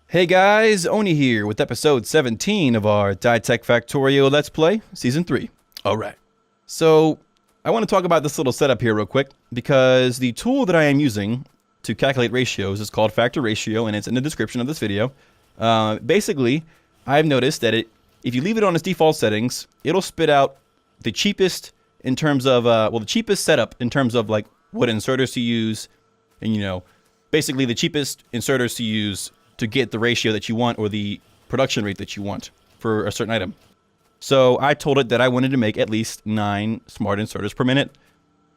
Hey guys, Oni here with episode 17 of our Dytech Factorio Let's Play, Season 3. Alright, so I want to talk about this little setup here real quick, because the tool that I am using to calculate ratios is called Factor Ratio, and it's in the description of this video. Basically, I've noticed that if you leave it on its default settings, it'll spit out the cheapest in terms of, the cheapest setup in terms of like what inserters to use, and basically the cheapest inserters to use to get the ratio that you want or the production rate that you want for a certain item. So I told it that I wanted to make at least 9 smart inserters per minute,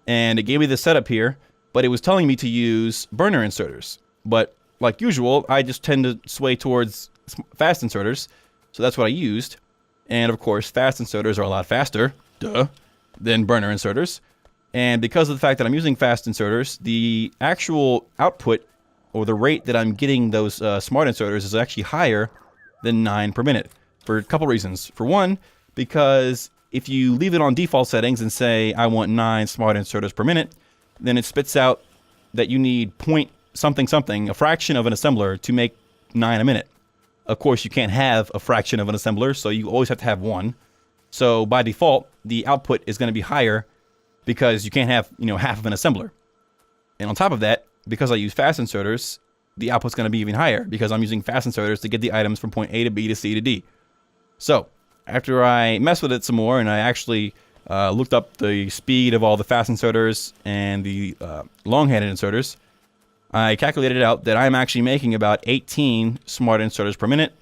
and it gave me this setup here, but it was telling me to use burner inserters. But like usual, I just tend to sway towards fast inserters, so that's what I used. And of course, fast inserters are a lot faster, than burner inserters. And because of the fact that I'm using fast inserters, the actual output or the rate that I'm getting those smart inserters is actually higher than 9 per minute for a couple reasons. For one, because if you leave it on default settings and say I want 9 smart inserters per minute, then it spits out that you need point something something, a fraction of an assembler to make 9 a minute. Of course, you can't have a fraction of an assembler, so you always have to have 1. So by default, the output is going to be higher because you can't have, half of an assembler. And on top of that, because I use fast inserters, the output's going to be even higher because I'm using fast inserters to get the items from point A to B to C to D. So after I messed with it some more and I actually looked up the speed of all the fast inserters and the long-handed inserters, I calculated out that I'm actually making about 18 smart inserters per minute.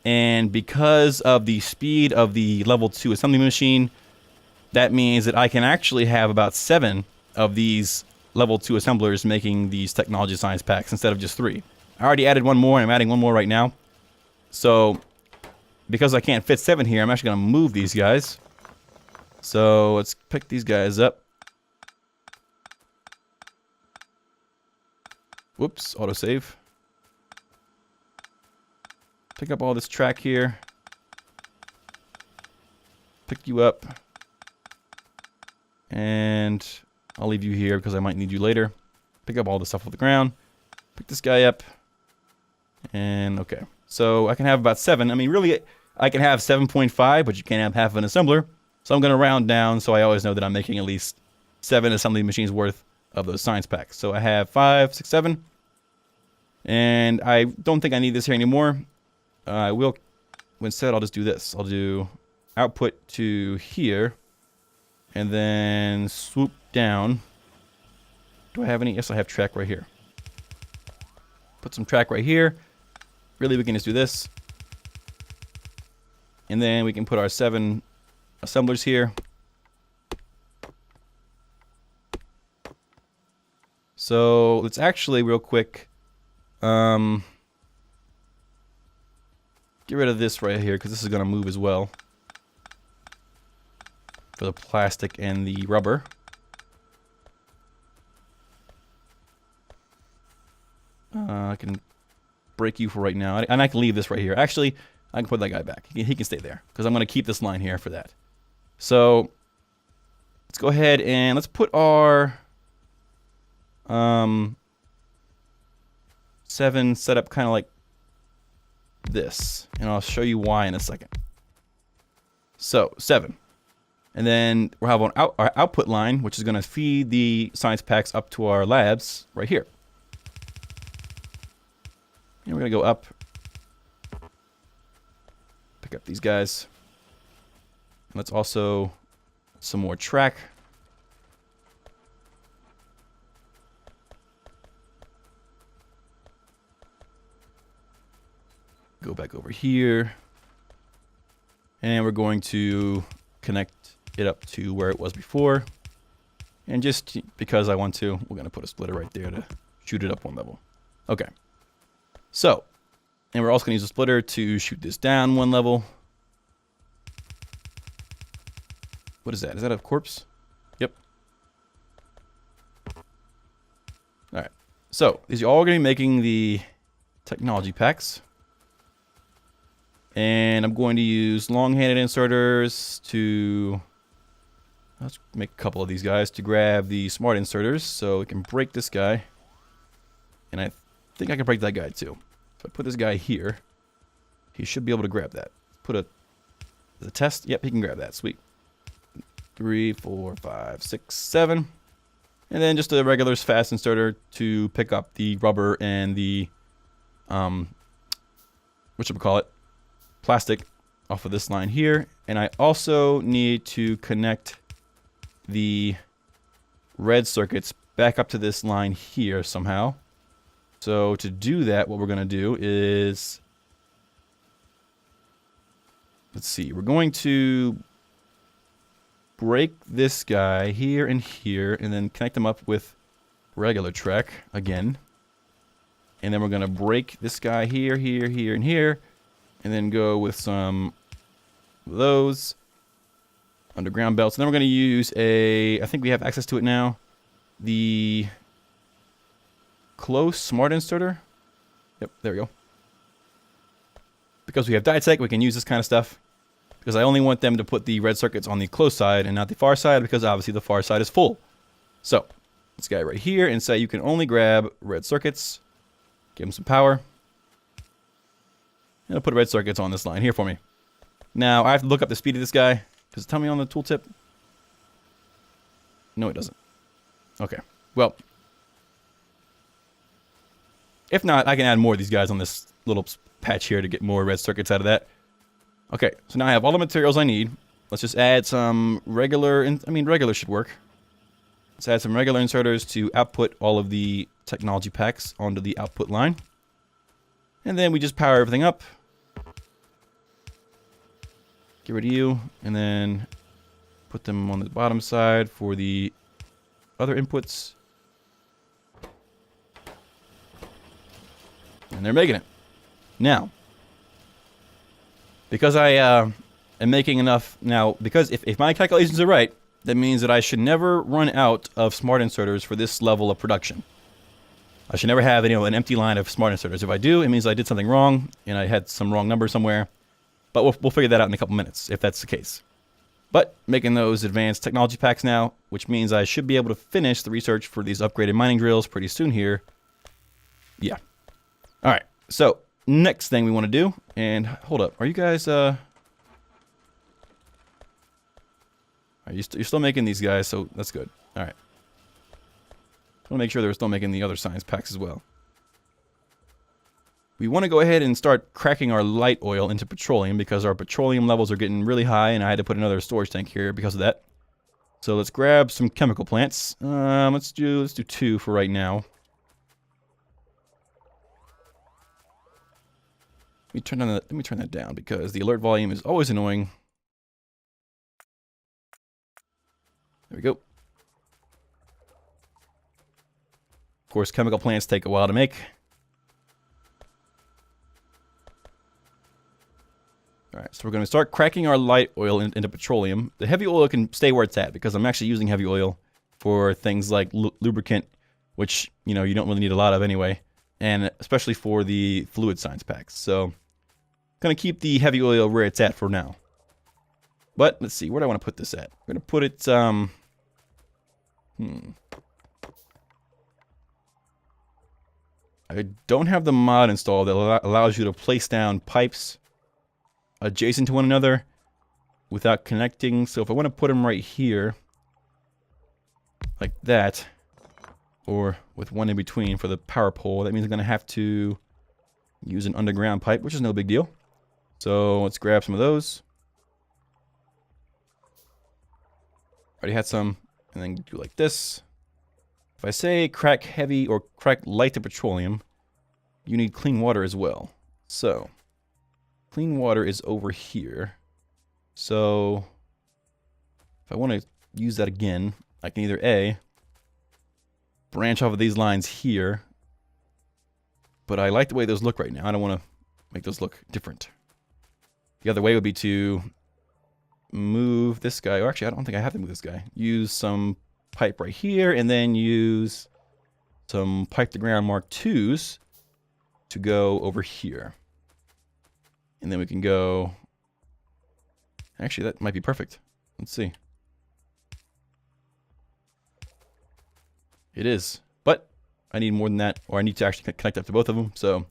And because of the speed of the level 2 assembly machine, that means that I can actually have about 7 of these level 2 assemblers making these technology science packs instead of just 3. I already added one more, and I'm adding one more right now. So, because I can't fit 7 here, I'm actually going to move these guys. So, let's pick these guys up. Whoops, autosave. Pick up all this track here. Pick you up. And I'll leave you here because I might need you later. Pick up all the stuff off the ground. Pick this guy up. And okay. So I can have about 7. I mean, really, I can have 7.5, but you can't have half of an assembler. So I'm going to round down so I always know that I'm making at least 7 assembly machines worth of those science packs. So I have 5, 6, 7. And I don't think I need this here anymore. I will, instead, I'll just do this. I'll do output to here. And then swoop down. Do I have any? Yes, I have track right here. Put some track right here. Really, we can just do this. And then we can put our 7 assemblers here. So let's actually, real quick, get rid of this right here because this is going to move as well. For the plastic and the rubber. I can break you for right now. And I can leave this right here. Actually, I can put that guy back. He can stay there. Because I'm going to keep this line here for that. So, let's go ahead and let's put our 7 set up kind of like this. And I'll show you why in a second. So, 7. And then we'll have our output line, which is going to feed the science packs up to our labs right here. And we're going to go up. Pick up these guys. Let's also some more track. Go back over here. And we're going to connect it up to where it was before. And just because I want to, we're going to put a splitter right there to shoot it up 1 level. Okay. So, and we're also going to use a splitter to shoot this down 1 level. What is that? Is that a corpse? Yep. Alright. So, these are all going to be making the technology packs. And I'm going to use long-handed inserters to... Let's make a couple of these guys to grab the smart inserters so we can break this guy. And I think I can break that guy too. If I put this guy here, he should be able to grab that. Put a test. Yep, he can grab that. Sweet. 3, 4, 5, 6, 7. And then just a regular fast inserter to pick up the rubber and the, plastic off of this line here. And I also need to connect the red circuits back up to this line here somehow. So to do that, what we're going to do is, let's see, we're going to break this guy here and here, and then connect them up with regular track again. And then we're going to break this guy here, here, here, and here, and then go with some of those underground belts. And then we're going to use I think we have access to it now, the close smart inserter. Yep, there we go. Because we have Dytech, we can use this kind of stuff. Because I only want them to put the red circuits on the close side and not the far side, because obviously the far side is full. So, this guy right here, and say you can only grab red circuits. Give him some power. And I'll put red circuits on this line here for me. Now, I have to look up the speed of this guy. Does it tell me on the tooltip? No, it doesn't. Okay, well. If not, I can add more of these guys on this little patch here to get more red circuits out of that. Okay, so now I have all the materials I need. Let's just add some regular, regular should work. Let's add some regular inserters to output all of the technology packs onto the output line. And then we just power everything up. Get rid of you, and then put them on the bottom side for the other inputs. And they're making it. Now, because I am making enough now, because if my calculations are right, that means that I should never run out of smart inserters for this level of production. I should never have an empty line of smart inserters. If I do, it means I did something wrong and I had some wrong number somewhere. But we'll figure that out in a couple minutes if that's the case. But making those advanced technology packs now, which means I should be able to finish the research for these upgraded mining drills pretty soon here. Yeah. All right. So next thing we want to do, and hold up, are you guys you're still making these guys, so that's good. All right. I want to make sure they're still making the other science packs as well. We want to go ahead and start cracking our light oil into petroleum because our petroleum levels are getting really high, and I had to put another storage tank here because of that. So let's grab some chemical plants. Let's do 2 for right now. Let me turn that down because the alert volume is always annoying. There we go. Of course, chemical plants take a while to make. Alright, so we're going to start cracking our light oil into petroleum. The heavy oil can stay where it's at because I'm actually using heavy oil for things like lubricant, which, you don't really need a lot of anyway. And especially for the fluid science packs. So, going to keep the heavy oil where it's at for now. But, let's see, where do I want to put this at? We're going to put it, I don't have the mod installed that allows you to place down pipes adjacent to one another without connecting. So if I want to put them right here, like that, or with one in between for the power pole, that means I'm going to have to use an underground pipe, which is no big deal. So let's grab some of those. Already had some, and then do like this. If I say crack heavy or crack light to petroleum, you need clean water as well. So clean water is over here. So if I want to use that again, I can either A, branch off of these lines here, but I like the way those look right now. I don't want to make those look different. The other way would be to move this guy, or actually I don't think I have to move this guy. Use some pipe right here, and then use some pipe to ground Mark IIs to go over here. And then we can go, actually that might be perfect. Let's see. It is, but I need more than that, or I need to actually connect up to both of them. So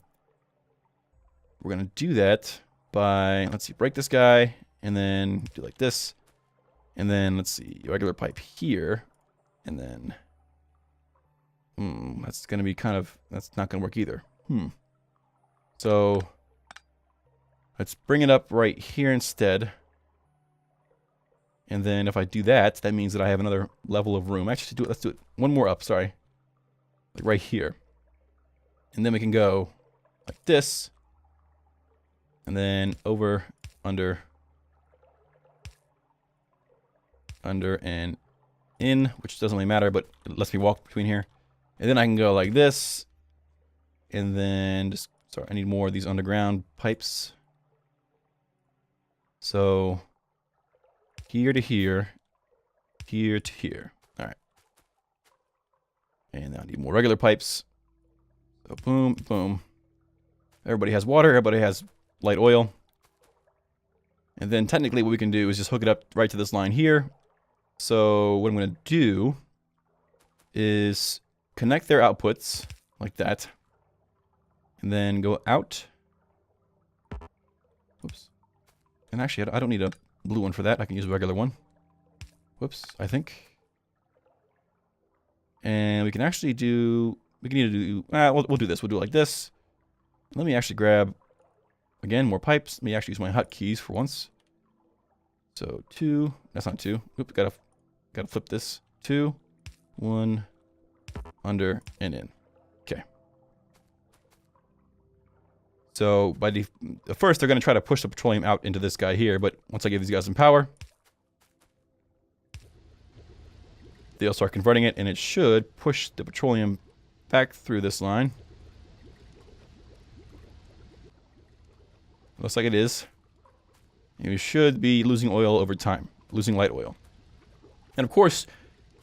we're going to do that by, let's see, break this guy, and then do like this. And then, let's see, regular pipe here. And then, that's going to be kind of, that's not going to work either. So, let's bring it up right here instead. And then if I do that, that means that I have another level of room. Actually, let's do it one more up, sorry. Like right here. And then we can go like this. And then over, under, and in, which doesn't really matter, but it lets me walk between here. And then I can go like this. And then just, sorry, I need more of these underground pipes. So, here to here, here to here. All right. And now I need more regular pipes. So boom, boom. Everybody has water, everybody has light oil. And then technically what we can do is just hook it up right to this line here. So what I'm going to do is connect their outputs like that. And then go out. Oops. And actually, I don't need a blue one for that. I can use a regular one. Whoops, I think. And we can actually do, we can either do, we'll do this. We'll do it like this. Let me actually grab, again, more pipes. Let me actually use my hotkeys for once. So 2, that's not 2. Oop, gotta flip this. 2, 1, under, and in. Okay. So by first, they're going to try to push the petroleum out into this guy here, but once I give these guys some power, they'll start converting it, and it should push the petroleum back through this line. Looks like it is. You should be losing oil over time, losing light oil. And of course,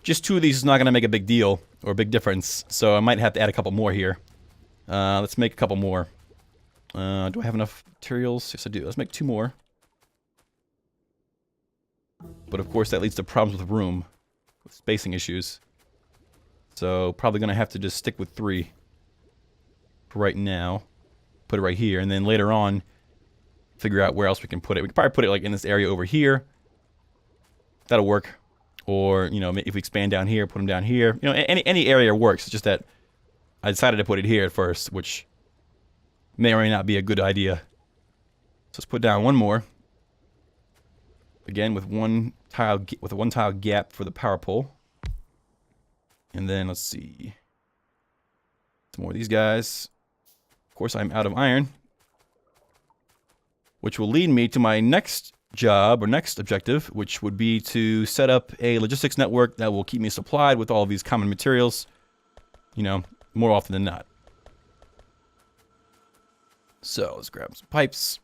just 2 of these is not going to make a big deal or a big difference, so I might have to add a couple more here. Let's make a couple more. Do I have enough materials? Yes, I do. Let's make 2 more. But of course, that leads to problems with room, with spacing issues. So probably going to have to just stick with 3 for right now. Put it right here, and then later on, figure out where else we can put it. We could probably put it like in this area over here. That'll work. Or, you know, if we expand down here, put them down here. You know, any area works. It's just that I decided to put it here at first, which may or may not be a good idea. So let's put down one more. Again, with a one tile gap for the power pole. And then let's see. Some more of these guys. Of course, I'm out of iron. Which will lead me to my next job or next objective, which would be to set up a logistics network that will keep me supplied with all of these common materials, you know, more often than not. So let's grab some pipes.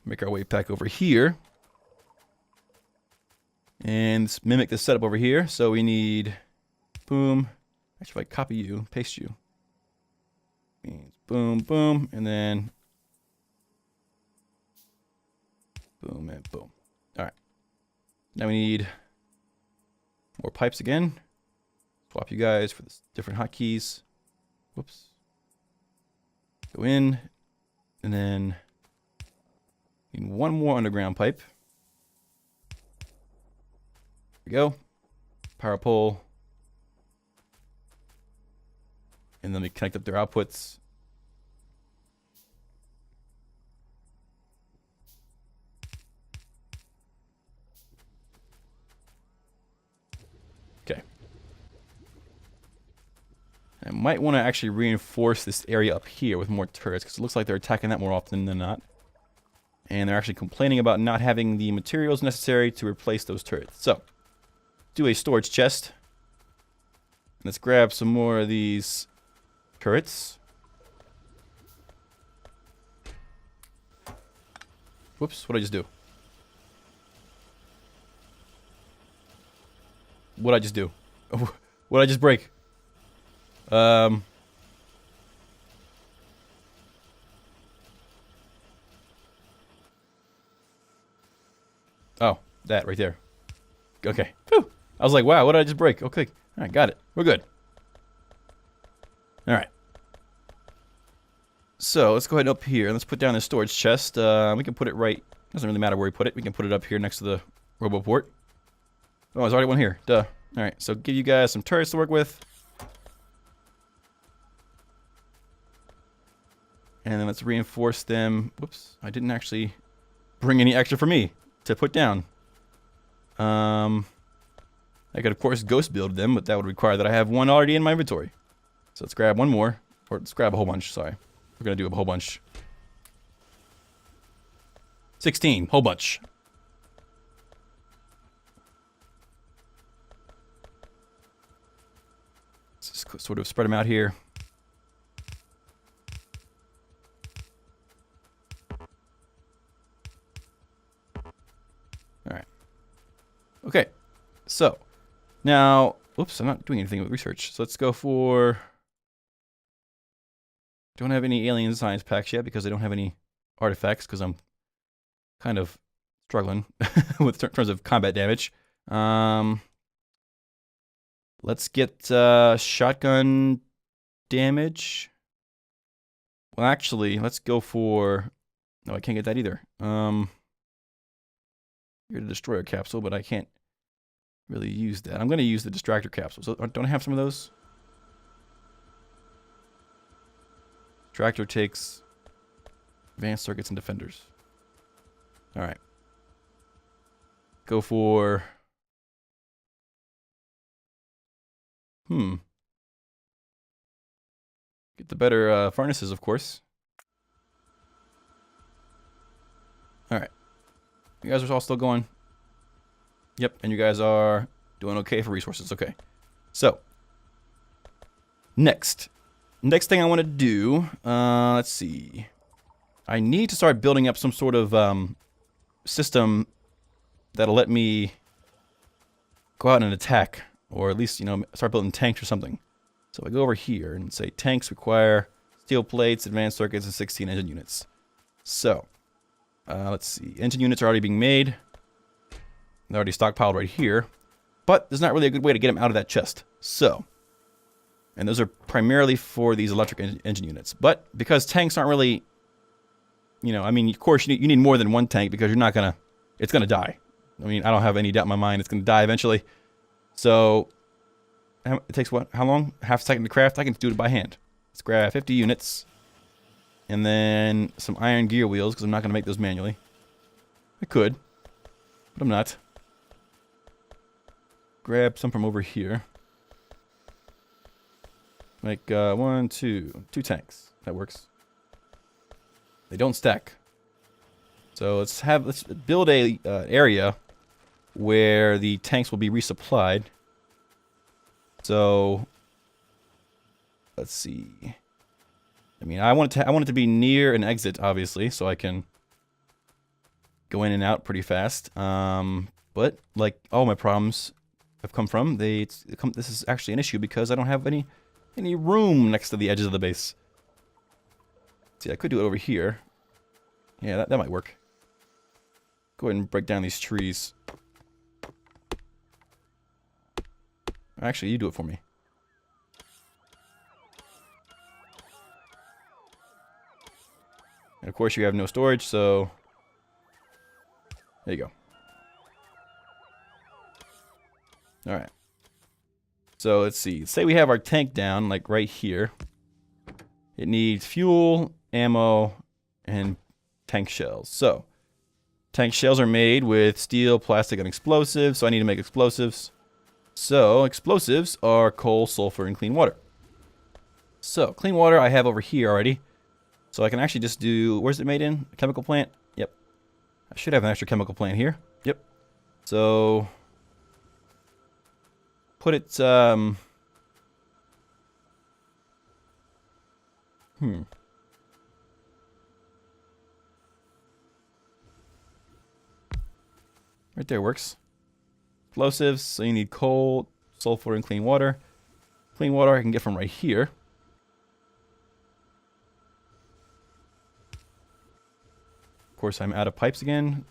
Make our way back over here. And let's mimic this setup over here. So we need, boom. Actually, if I copy you, paste you. Means boom, boom, and then boom and boom. All right. Now we need more pipes again. Swap you guys for the different hotkeys. Whoops. Go in, and then need one more underground pipe. There we go. Power pole. And then we connect up their outputs. Okay. I might want to actually reinforce this area up here with more turrets, because it looks like they're attacking that more often than not. And they're actually complaining about not having the materials necessary to replace those turrets. So, do a storage chest. Let's grab some more of these turrets. Whoops, what did I just do? What did I just do? What did I just break? Oh, that right there. Okay. Whew. I was like, wow, what did I just break? Okay. All right, got it. We're good. All right. So let's go ahead up here and let's put down this storage chest. We can put it right. Doesn't really matter where we put it. We can put it up here next to the RoboPort. Oh, there's already one here. Duh. All right. So give you guys some turrets to work with. And then let's reinforce them. Whoops. I didn't actually bring any extra for me to put down. I could, of course, ghost build them, but that would require that I have one already in my inventory. So let's grab one more. Or let's grab a whole bunch. Sorry. We're going to do a whole bunch. 16. Whole bunch. Let's just sort of spread them out here. Alright. Okay. So, now... Oops, I'm not doing anything with research. So let's go for... Don't have any alien science packs yet because I don't have any artifacts because I'm kind of struggling with terms of combat damage. Let's get shotgun damage. Well, actually, let's go for... No, I can't get that either. Here's the destroyer capsule, but I can't really use that. I'm going to use the distractor capsule. So don't I have some of those? Distractor takes advanced circuits and defenders. All right. Go for... Get the better furnaces, of course. Alright. You guys are all still going? Yep, and you guys are doing okay for resources. Okay. So, next thing I want to do, let's see. I need to start building up some sort of system that'll let me go out and attack. Or at least, you know, start building tanks or something. So I go over here and say tanks require steel plates, advanced circuits, and 16 engine units. So, let's see. Engine units are already being made. They're already stockpiled right here. But there's not really a good way to get them out of that chest. So, and those are primarily for these electric engine units. But because tanks aren't really, you know, I mean, of course you need more than one tank because you're not going to, it's going to die. I mean, I don't have any doubt in my mind it's going to die eventually. So, it takes what? How long? Half a second to craft? I can do it by hand. Let's grab 50 units. And then some iron gear wheels, because I'm not going to make those manually. I could, but I'm not. Grab some from over here. Make two tanks. That works. They don't stack. So let's build a area where the tanks will be resupplied. So let's see. I mean, I want it to be near an exit, obviously, so I can go in and out pretty fast. But like all my problems have come from, this is actually an issue because I don't have any room next to the edges of the base. See, I could do it over here. Yeah, that might work. Go ahead and break down these trees. Actually, you do it for me. And of course, you have no storage, so there you go. All right. So let's see. Say we have our tank down, like right here. It needs fuel, ammo, and tank shells. So tank shells are made with steel, plastic, and explosives. So I need to make explosives. So, explosives are coal, sulfur, and clean water. So, clean water I have over here already. So I can actually just do... Where's it made in? A chemical plant? Yep. I should have an extra chemical plant here. Yep. So... Put it... Right there works. Explosives, so you need coal, sulfur, and clean water. Clean water I can get from right here. Of course, I'm out of pipes again.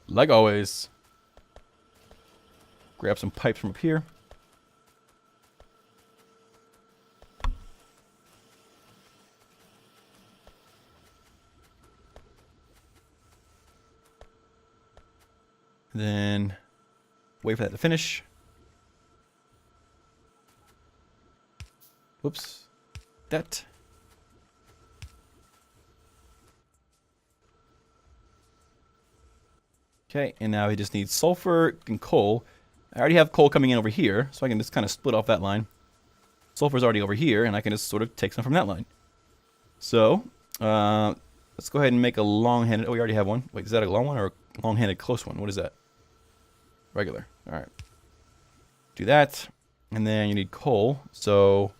Like always. Grab some pipes from up here. Then wait for that to finish. Whoops. That. Okay, and now he just needs sulfur and coal. I already have coal coming in over here, so I can just kind of split off that line. Sulfur's already over here, and I can just sort of take some from that line. So, let's go ahead and make a long-handed... Oh, we already have one. Wait, is that a long one or a long-handed close one? What is that? Regular. All right. Do that, and then you need coal. So,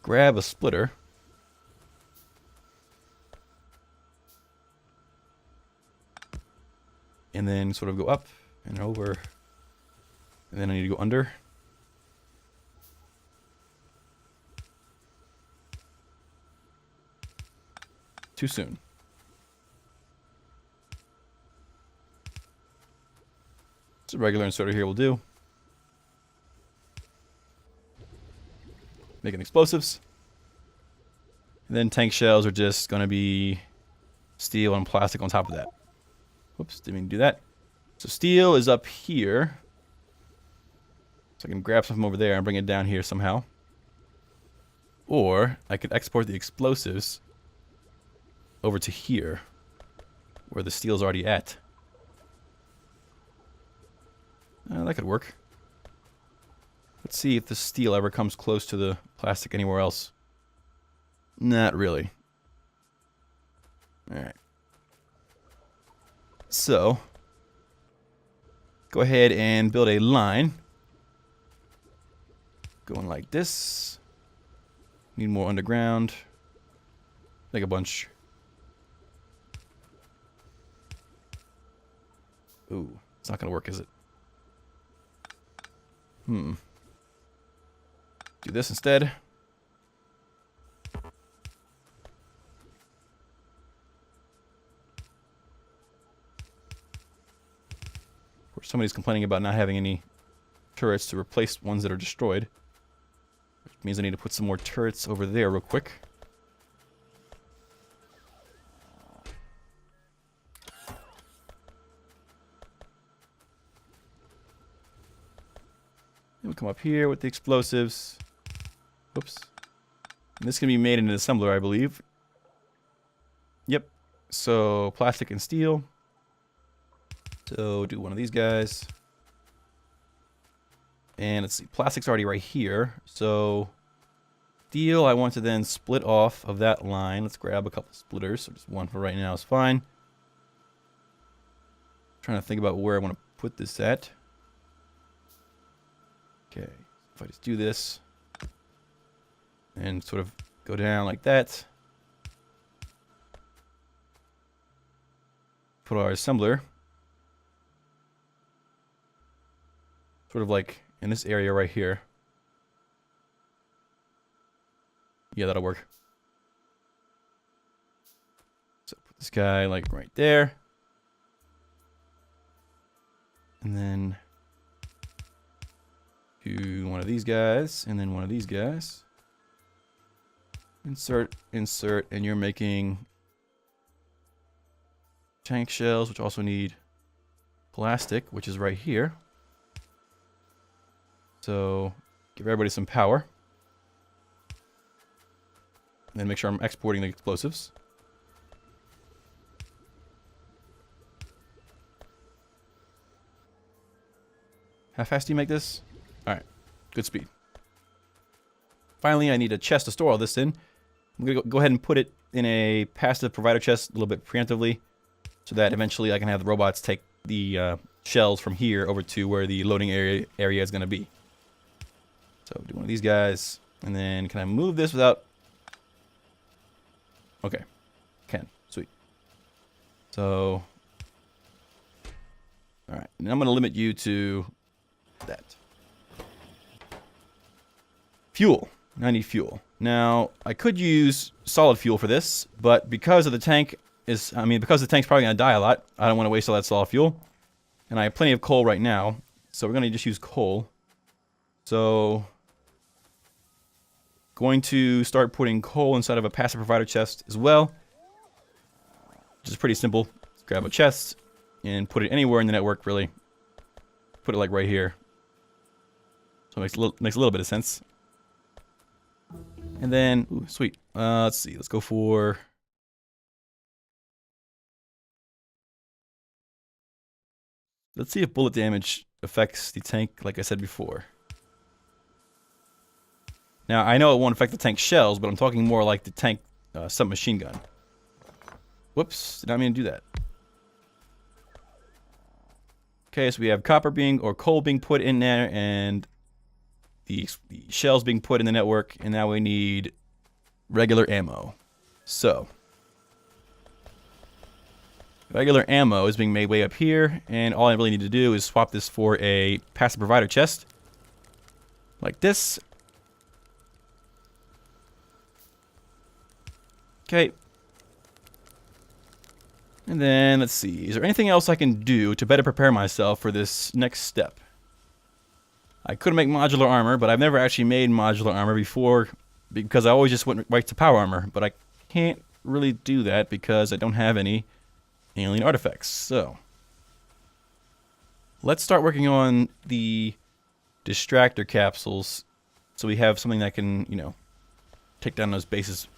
grab a splitter. And then sort of go up and over. And then I need to go under. Too soon. Just a regular inserter here will do. Making explosives. And then tank shells are just going to be steel and plastic on top of that. Whoops, didn't mean to do that. So steel is up here. So I can grab some from over there and bring it down here somehow. Or I could export the explosives over to here, where the steel's already at. That could work. Let's see if the steel ever comes close to the plastic anywhere else. Not really. Alright. So, go ahead and build a line. Going like this. Need more underground. Make a bunch. Ooh, it's not gonna work, is it? Do this instead. Or somebody's complaining about not having any turrets to replace ones that are destroyed. Which means I need to put some more turrets over there real quick. Then we come up here with the explosives. Oops. And this can be made in an assembler, I believe. Yep. So plastic and steel. So do one of these guys. And let's see, plastic's already right here. So steel, I want to then split off of that line. Let's grab a couple splitters. So just one for right now is fine. Trying to think about where I want to put this at. Okay, if I just do this and sort of go down like that. Put our assembler sort of like in this area right here. Yeah, that'll work. So put this guy like right there. And then do one of these guys, and then one of these guys. Insert, insert, and you're making tank shells, which also need plastic, which is right here. So give everybody some power. And then make sure I'm exporting the explosives. How fast do you make this? Alright, good speed. Finally, I need a chest to store all this in. I'm going to go ahead and put it in a passive provider chest a little bit preemptively, so that eventually I can have the robots take the shells from here over to where the loading area is going to be. So do one of these guys, and then can I move this without... Okay, can. Sweet. So, alright, and I'm going to limit you to that. Fuel. I need fuel. Now, I could use solid fuel for this, but because of the tank because the tank's probably going to die a lot, I don't want to waste all that solid fuel. And I have plenty of coal right now, so we're going to just use coal. So, going to start putting coal inside of a passive provider chest as well. Which is pretty simple. Let's grab a chest and put it anywhere in the network, really. put it like right here. So it makes a little bit of sense. And then, ooh, sweet. Let's see. Let's go for. Let's see if bullet damage affects the tank, like I said before. Now, I know it won't affect the tank shells, but I'm talking more like the tank submachine gun. Whoops, did not mean to do that. Okay, so we have copper or coal being put in there, and the shells being put in the network, and now we need regular ammo. So, regular ammo is being made way up here, and all I really need to do is swap this for a passive provider chest. Like this. Okay. And then, let's see, is there anything else I can do to better prepare myself for this next step? I could make modular armor, but I've never actually made modular armor before because I always just went right to power armor. But I can't really do that because I don't have any alien artifacts. So, let's start working on the distractor capsules so we have something that can, you know, take down those bases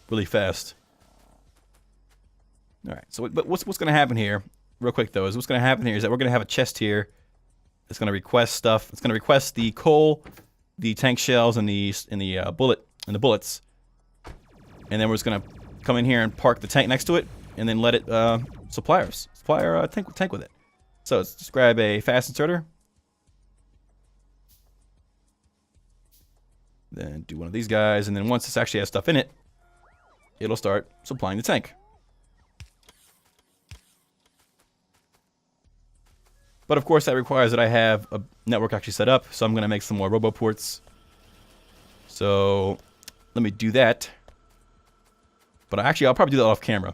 really fast. Alright, so but what's going to happen here, real quick though, is what's going to happen here is that we're going to have a chest here that's going to request stuff. It's going to request the coal, the tank shells, and the bullets. And then we're just going to come in here and park the tank next to it, and then let it supply our tank with it. So let's just grab a fast inserter. Then do one of these guys, and then once this actually has stuff in it, it'll start supplying the tank. But of course that requires that I have a network actually set up, so I'm going to make some more roboports. So let me do that. But I'll probably do that off camera,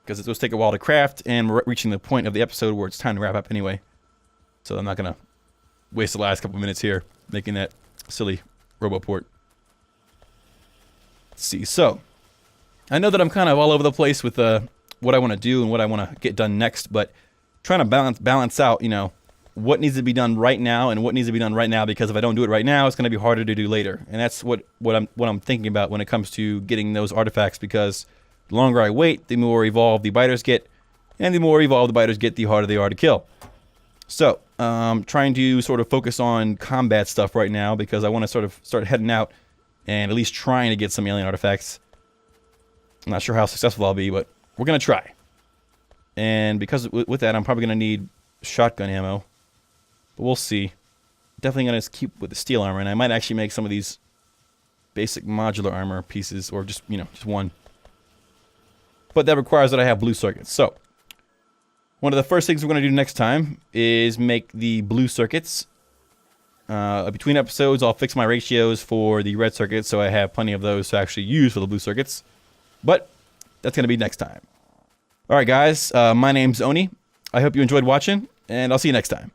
because it's going to take a while to craft, and we're reaching the point of the episode where it's time to wrap up anyway. So I'm not going to waste the last couple minutes here making that silly roboport. Let's see, so I know that I'm kind of all over the place with what I want to do and what I want to get done next, but trying to balance out, you know, what needs to be done right now and what needs to be done right now, because if I don't do it right now, it's going to be harder to do later. And that's what I'm thinking about when it comes to getting those artifacts, because the longer I wait, the more evolved the biters get, and the more evolved the biters get, the harder they are to kill. So, trying to sort of focus on combat stuff right now, because I want to sort of start heading out and at least trying to get some alien artifacts. I'm not sure how successful I'll be, but we're going to try. And because with that, I'm probably going to need shotgun ammo. But we'll see. Definitely going to keep with the steel armor, and I might actually make some of these basic modular armor pieces, or just, you know, just one. But that requires that I have blue circuits. So, one of the first things we're going to do next time is make the blue circuits. Between episodes, I'll fix my ratios for the red circuits, so I have plenty of those to actually use for the blue circuits. But that's going to be next time. Alright guys, my name's Oni. I hope you enjoyed watching, and I'll see you next time.